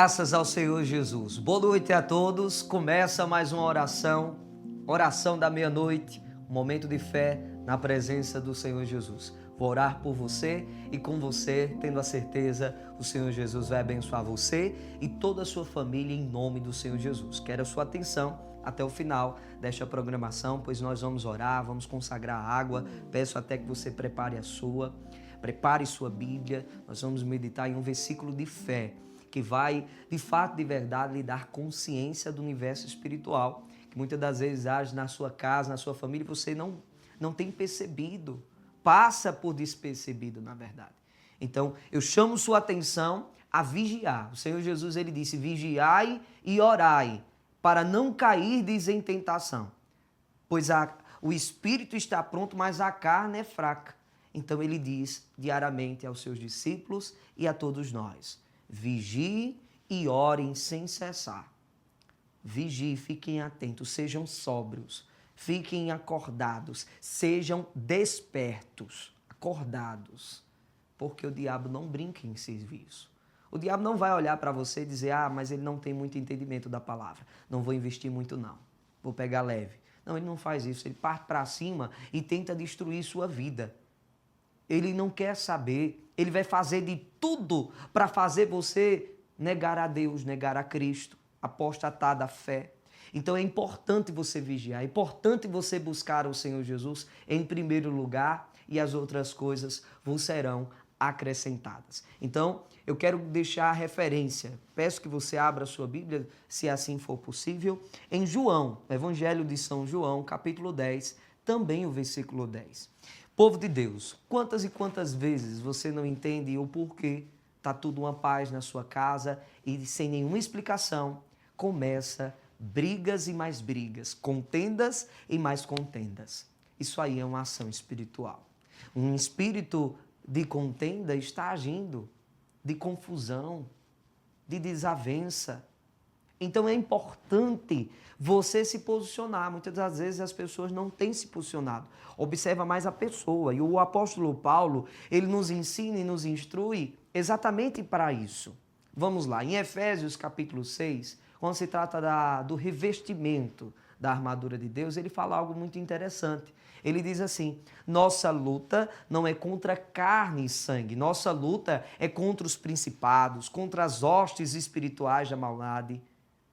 Graças ao Senhor Jesus. Boa noite a todos. Começa mais uma oração da meia-noite, um momento de fé na presença do Senhor Jesus. Vou orar por você e com você, tendo a certeza, o Senhor Jesus vai abençoar você e toda a sua família em nome do Senhor Jesus. Quero a sua atenção até o final desta programação, pois nós vamos orar, vamos consagrar a água. Peço até que você prepare sua Bíblia. Nós vamos meditar em um versículo de fé que vai, de fato, de verdade, lhe dar consciência do universo espiritual, que muitas das vezes age na sua casa, na sua família, e você não tem percebido, passa por despercebido, na verdade. Então, eu chamo sua atenção a vigiar. O Senhor Jesus, ele disse, vigiai e orai, para não cairdes em tentação, pois o espírito está pronto, mas a carne é fraca. Então, ele diz diariamente aos seus discípulos e a todos nós, vigiem e orem sem cessar. Vigiem, fiquem atentos, sejam sóbrios, fiquem acordados, sejam despertos, acordados, porque o diabo não brinca em serviço. O diabo não vai olhar para você e dizer, mas ele não tem muito entendimento da palavra, não vou investir muito não, vou pegar leve. Não, ele não faz isso, ele parte para cima e tenta destruir sua vida. Ele não quer saber, ele vai fazer de tudo para fazer você negar a Deus, negar a Cristo, apostatar da fé. Então é importante você vigiar, é importante você buscar o Senhor Jesus em primeiro lugar e as outras coisas vos serão acrescentadas. Então eu quero deixar a referência, peço que você abra a sua Bíblia, se assim for possível, em João, Evangelho de São João, capítulo 10, também o versículo 10. Povo de Deus, quantas e quantas vezes você não entende o porquê, está tudo uma paz na sua casa e sem nenhuma explicação, começa brigas e mais brigas, contendas e mais contendas. Isso aí é uma ação espiritual. Um espírito de contenda está agindo, de confusão, de desavença. Então é importante você se posicionar. Muitas das vezes as pessoas não têm se posicionado. Observa mais a pessoa. E o apóstolo Paulo, ele nos ensina e nos instrui exatamente para isso. Vamos lá, em Efésios capítulo 6, quando se trata do revestimento da armadura de Deus, ele fala algo muito interessante. Ele diz assim, nossa luta não é contra carne e sangue, nossa luta é contra os principados, contra as hostes espirituais da maldade,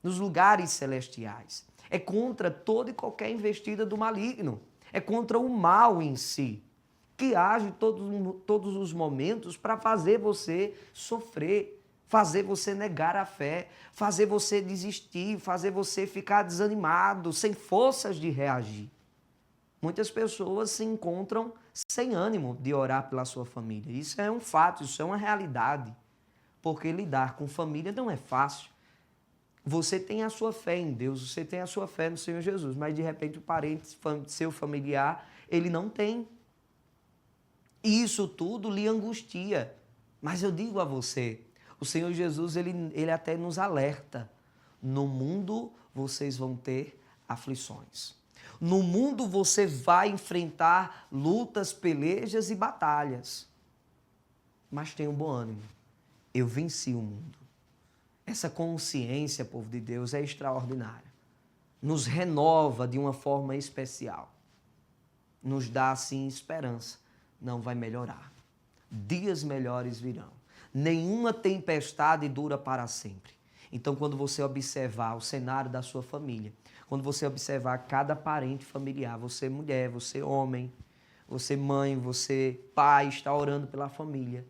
nos lugares celestiais. É contra toda e qualquer investida do maligno. É contra o mal em si, que age todos os momentos para fazer você sofrer, fazer você negar a fé, fazer você desistir, fazer você ficar desanimado, sem forças de reagir. Muitas pessoas se encontram sem ânimo de orar pela sua família. Isso é um fato, isso é uma realidade, porque lidar com família não é fácil. Você tem a sua fé em Deus, você tem a sua fé no Senhor Jesus, mas de repente o parente, seu familiar, ele não tem. E isso tudo lhe angustia. Mas eu digo a você, o Senhor Jesus, ele até nos alerta. No mundo vocês vão ter aflições. No mundo você vai enfrentar lutas, pelejas e batalhas. Mas tenha um bom ânimo. Eu venci o mundo. Essa consciência, povo de Deus, é extraordinária. Nos renova de uma forma especial. Nos dá, assim, esperança. Não vai melhorar. Dias melhores virão. Nenhuma tempestade dura para sempre. Então, quando você observar o cenário da sua família, quando você observar cada parente familiar, você mulher, você homem, você mãe, você pai, está orando pela família,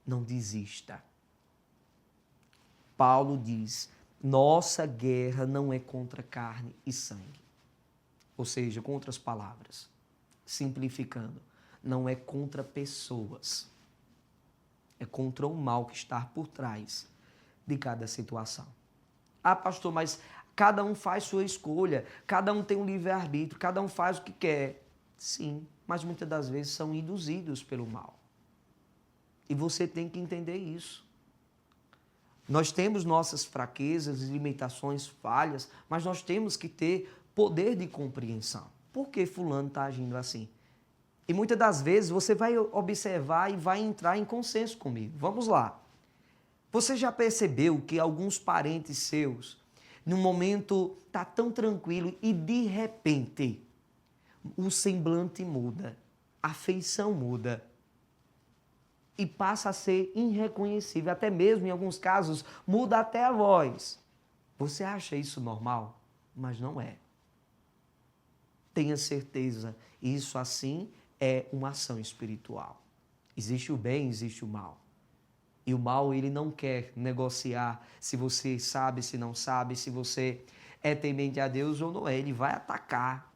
não desista. Paulo diz, nossa guerra não é contra carne e sangue. Ou seja, com outras palavras, simplificando, não é contra pessoas. É contra o mal que está por trás de cada situação. Pastor, mas cada um faz sua escolha, cada um tem um livre-arbítrio, cada um faz o que quer. Sim, mas muitas das vezes são induzidos pelo mal. E você tem que entender isso. Nós temos nossas fraquezas, limitações, falhas, mas nós temos que ter poder de compreensão. Por que fulano está agindo assim? E muitas das vezes você vai observar e vai entrar em consenso comigo. Vamos lá. Você já percebeu que alguns parentes seus, no momento tá tão tranquilo e de repente o semblante muda, a feição muda e passa a ser irreconhecível, até mesmo em alguns casos muda até a voz. Você acha isso normal? Mas não é. Tenha certeza, isso assim é uma ação espiritual. Existe o bem, existe o mal. E o mal, ele não quer negociar se você sabe, se não sabe, se você é temente a Deus ou não é. Ele vai atacar.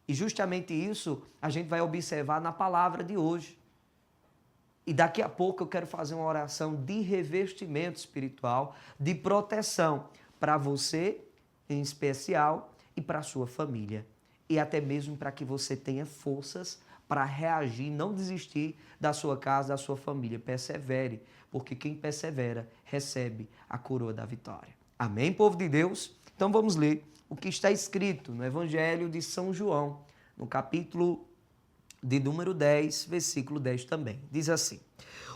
E justamente isso a gente vai observar na palavra de hoje. E daqui a pouco eu quero fazer uma oração de revestimento espiritual, de proteção para você em especial e para a sua família. E até mesmo para que você tenha forças para reagir, não desistir da sua casa, da sua família. Persevere, porque quem persevera recebe a coroa da vitória. Amém, povo de Deus? Então vamos ler o que está escrito no Evangelho de São João, no capítulo de número 10, versículo 10 também. Diz assim: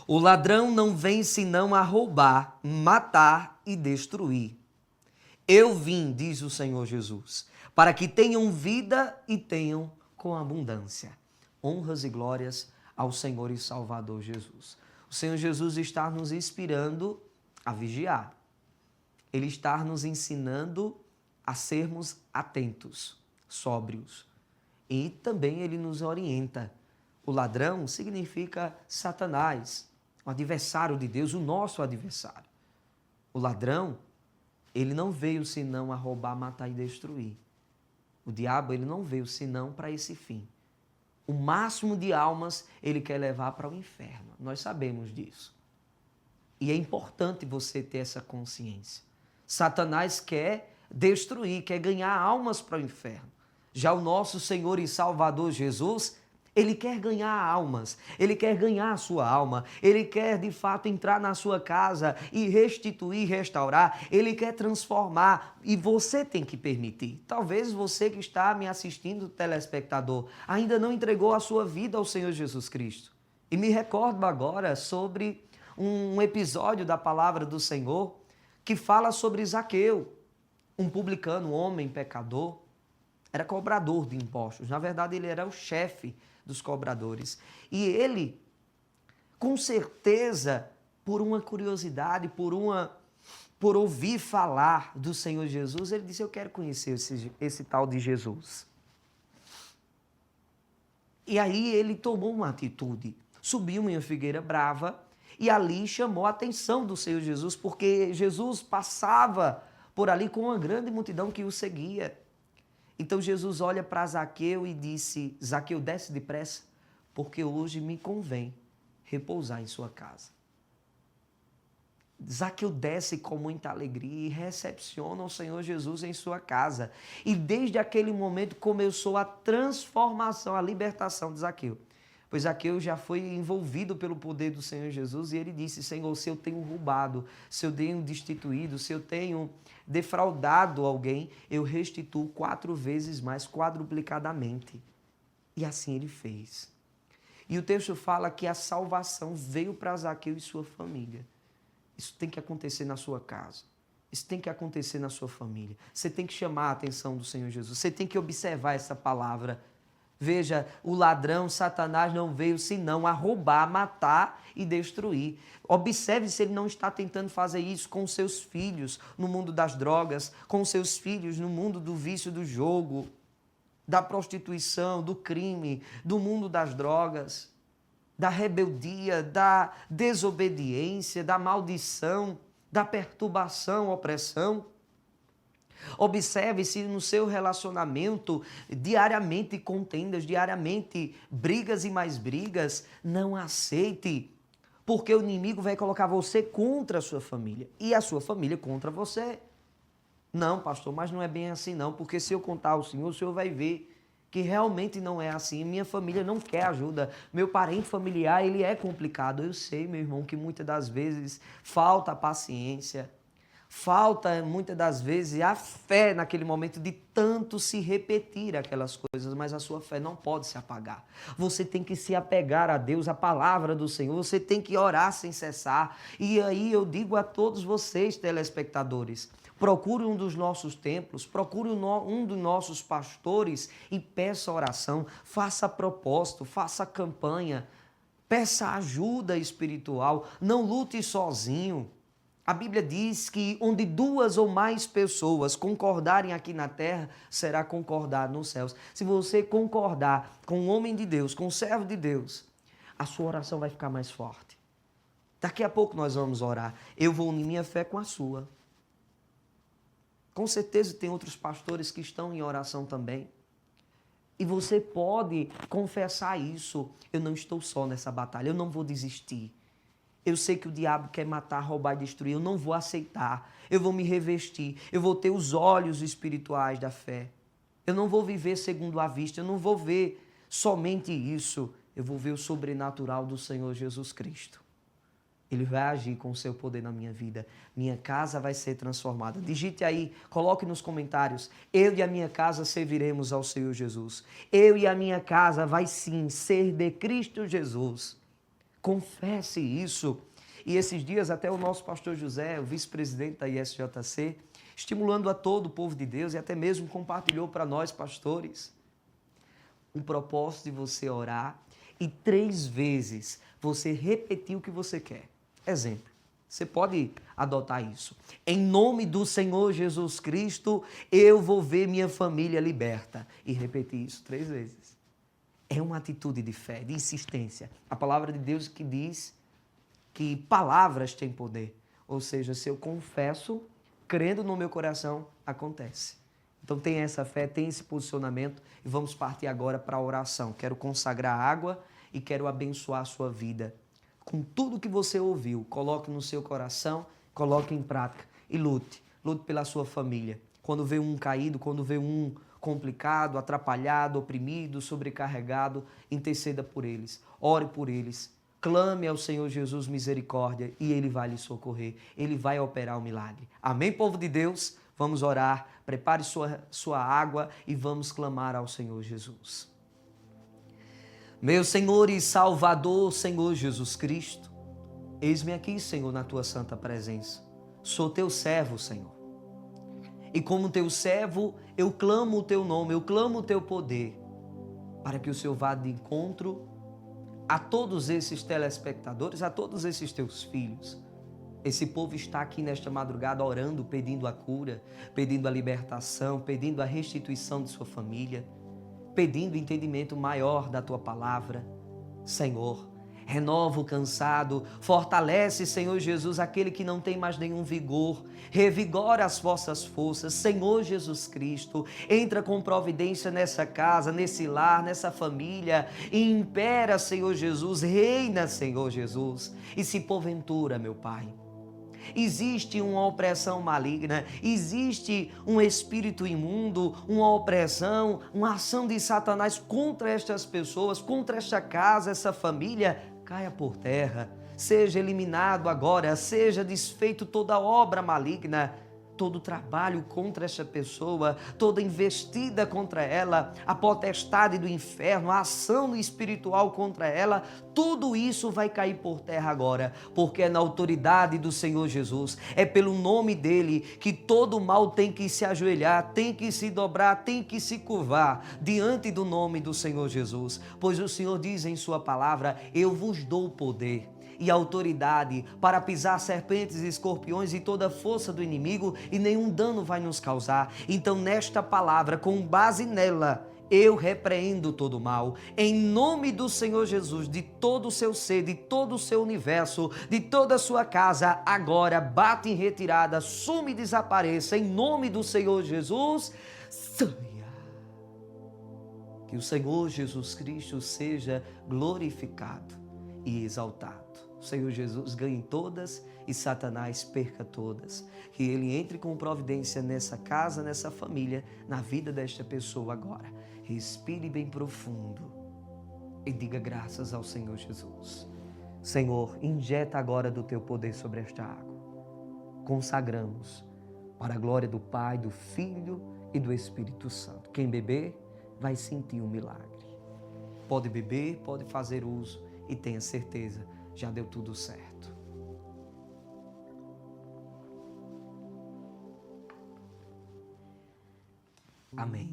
o ladrão não vem senão a roubar, matar e destruir. Eu vim, diz o Senhor Jesus, para que tenham vida e tenham com abundância. Honras e glórias ao Senhor e Salvador Jesus. O Senhor Jesus está nos inspirando a vigiar. Ele está nos ensinando a sermos atentos, sóbrios. E também ele nos orienta. O ladrão significa Satanás, o adversário de Deus, o nosso adversário. O ladrão, ele não veio senão a roubar, matar e destruir. O diabo, ele não veio senão para esse fim. O máximo de almas ele quer levar para o inferno. Nós sabemos disso. E é importante você ter essa consciência. Satanás quer destruir, quer ganhar almas para o inferno. Já o nosso Senhor e Salvador Jesus, ele quer ganhar almas, ele quer ganhar a sua alma, ele quer de fato entrar na sua casa e restituir, restaurar, ele quer transformar e você tem que permitir. Talvez você que está me assistindo, telespectador, ainda não entregou a sua vida ao Senhor Jesus Cristo. E me recordo agora sobre um episódio da palavra do Senhor que fala sobre Zaqueu, um publicano, um homem pecador, era cobrador de impostos. Na verdade, ele era o chefe dos cobradores. E ele, com certeza, por uma curiosidade, por ouvir falar do Senhor Jesus, ele disse: eu quero conhecer esse tal de Jesus. E aí ele tomou uma atitude. Subiu em uma figueira brava e ali chamou a atenção do Senhor Jesus, porque Jesus passava por ali com uma grande multidão que o seguia. Então Jesus olha para Zaqueu e disse: Zaqueu, desce depressa, porque hoje me convém repousar em sua casa. Zaqueu desce com muita alegria e recepciona o Senhor Jesus em sua casa. E desde aquele momento começou a transformação, a libertação de Zaqueu. Pois Zaqueu já foi envolvido pelo poder do Senhor Jesus e ele disse: Senhor, se eu tenho roubado, se eu tenho destituído, se eu tenho defraudado alguém, eu restituo 4 vezes mais, quadruplicadamente. E assim ele fez. E o texto fala que a salvação veio para Zaqueu e sua família. Isso tem que acontecer na sua casa. Isso tem que acontecer na sua família. Você tem que chamar a atenção do Senhor Jesus. Você tem que observar essa palavra. Veja, o ladrão, Satanás, não veio senão a roubar, matar e destruir. Observe se ele não está tentando fazer isso com seus filhos no mundo das drogas, com seus filhos no mundo do vício do jogo, da prostituição, do crime, do mundo das drogas, da rebeldia, da desobediência, da maldição, da perturbação, opressão. Observe se no seu relacionamento diariamente contendas, diariamente brigas e mais brigas. Não aceite, porque o inimigo vai colocar você contra a sua família e a sua família contra você. Não, pastor, mas não é bem assim não, porque se eu contar ao Senhor, o Senhor vai ver que realmente não é assim. Minha família não quer ajuda, meu parente familiar, ele é complicado. Eu sei, meu irmão, que muitas das vezes falta paciência. Falta, muitas das vezes, a fé naquele momento de tanto se repetir aquelas coisas, mas a sua fé não pode se apagar. Você tem que se apegar a Deus, a palavra do Senhor, você tem que orar sem cessar. E aí eu digo a todos vocês, telespectadores, procure um dos nossos templos, procure um dos nossos pastores e peça oração, faça propósito, faça campanha, peça ajuda espiritual, não lute sozinho. A Bíblia diz que onde 2 ou mais pessoas concordarem aqui na terra, será concordado nos céus. Se você concordar com o homem de Deus, com o servo de Deus, a sua oração vai ficar mais forte. Daqui a pouco nós vamos orar. Eu vou unir minha fé com a sua. Com certeza tem outros pastores que estão em oração também. E você pode confessar isso. Eu não estou só nessa batalha, eu não vou desistir. Eu sei que o diabo quer matar, roubar e destruir. Eu não vou aceitar. Eu vou me revestir. Eu vou ter os olhos espirituais da fé. Eu não vou viver segundo a vista. Eu não vou ver somente isso. Eu vou ver o sobrenatural do Senhor Jesus Cristo. Ele vai agir com o seu poder na minha vida. Minha casa vai ser transformada. Digite aí, coloque nos comentários. Eu e a minha casa serviremos ao Senhor Jesus. Eu e a minha casa vai sim ser de Cristo Jesus. Confesse isso. E esses dias até o nosso pastor José, o vice-presidente da ISJC, estimulando a todo o povo de Deus e até mesmo compartilhou para nós pastores o propósito de você orar e 3 vezes você repetir o que você quer. Exemplo, você pode adotar isso. Em nome do Senhor Jesus Cristo, eu vou ver minha família liberta. E repetir isso 3 vezes. É uma atitude de fé, de insistência. A palavra de Deus que diz que palavras têm poder. Ou seja, se eu confesso, crendo no meu coração, acontece. Então tem essa fé, tem esse posicionamento e vamos partir agora para a oração. Quero consagrar água e quero abençoar a sua vida. Com tudo que você ouviu, coloque no seu coração, coloque em prática e lute. Lute pela sua família. Quando vê um caído, quando vê um complicado, atrapalhado, oprimido, sobrecarregado, interceda por eles, ore por eles, clame ao Senhor Jesus misericórdia e Ele vai lhe socorrer, Ele vai operar o milagre. Amém, povo de Deus? Vamos orar, prepare sua água e vamos clamar ao Senhor Jesus. Meu Senhor e Salvador, Senhor Jesus Cristo, eis-me aqui, Senhor, na Tua santa presença. Sou Teu servo, Senhor. E como Teu servo, eu clamo o Teu nome, eu clamo o Teu poder, para que o Senhor vá de encontro a todos esses telespectadores, a todos esses Teus filhos. Esse povo está aqui nesta madrugada orando, pedindo a cura, pedindo a libertação, pedindo a restituição de sua família, pedindo entendimento maior da Tua palavra. Senhor, renova o cansado, fortalece, Senhor Jesus, aquele que não tem mais nenhum vigor, revigora as vossas forças, Senhor Jesus Cristo, entra com providência nessa casa, nesse lar, nessa família, e impera, Senhor Jesus, reina, Senhor Jesus, e se porventura, meu Pai, existe uma opressão maligna, existe um espírito imundo, uma opressão, uma ação de Satanás contra estas pessoas, contra esta casa, essa família, caia por terra, seja eliminado agora, seja desfeito toda obra maligna, todo trabalho contra essa pessoa, toda investida contra ela, a potestade do inferno, a ação espiritual contra ela, tudo isso vai cair por terra agora, porque é na autoridade do Senhor Jesus, é pelo nome dele que todo mal tem que se ajoelhar, tem que se dobrar, tem que se curvar diante do nome do Senhor Jesus, pois o Senhor diz em sua palavra, eu vos dou o poder e autoridade para pisar serpentes e escorpiões e toda a força do inimigo e nenhum dano vai nos causar. Então nesta palavra, com base nela, eu repreendo todo o mal, em nome do Senhor Jesus, de todo o seu ser, de todo o seu universo, de toda a sua casa, agora bate em retirada, sume e desapareça, em nome do Senhor Jesus, saia. Que o Senhor Jesus Cristo seja glorificado e exaltado. O Senhor Jesus ganhe todas e Satanás perca todas. Que Ele entre com providência nessa casa, nessa família, na vida desta pessoa agora. Respire bem profundo e diga graças ao Senhor Jesus. Senhor, injeta agora do Teu poder sobre esta água. consagramos para a glória do Pai, do Filho e do Espírito Santo. Quem beber vai sentir um milagre. Pode beber, pode fazer uso e tenha certeza, já deu tudo certo. Amém.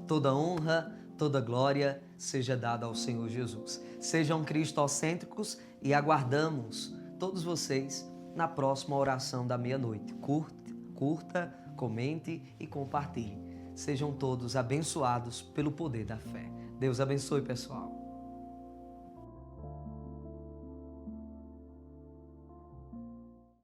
Toda honra, toda glória seja dada ao Senhor Jesus. Sejam cristocêntricos e aguardamos todos vocês na próxima oração da meia-noite. Curta, comente e compartilhe. Sejam todos abençoados pelo poder da fé. Deus abençoe, pessoal.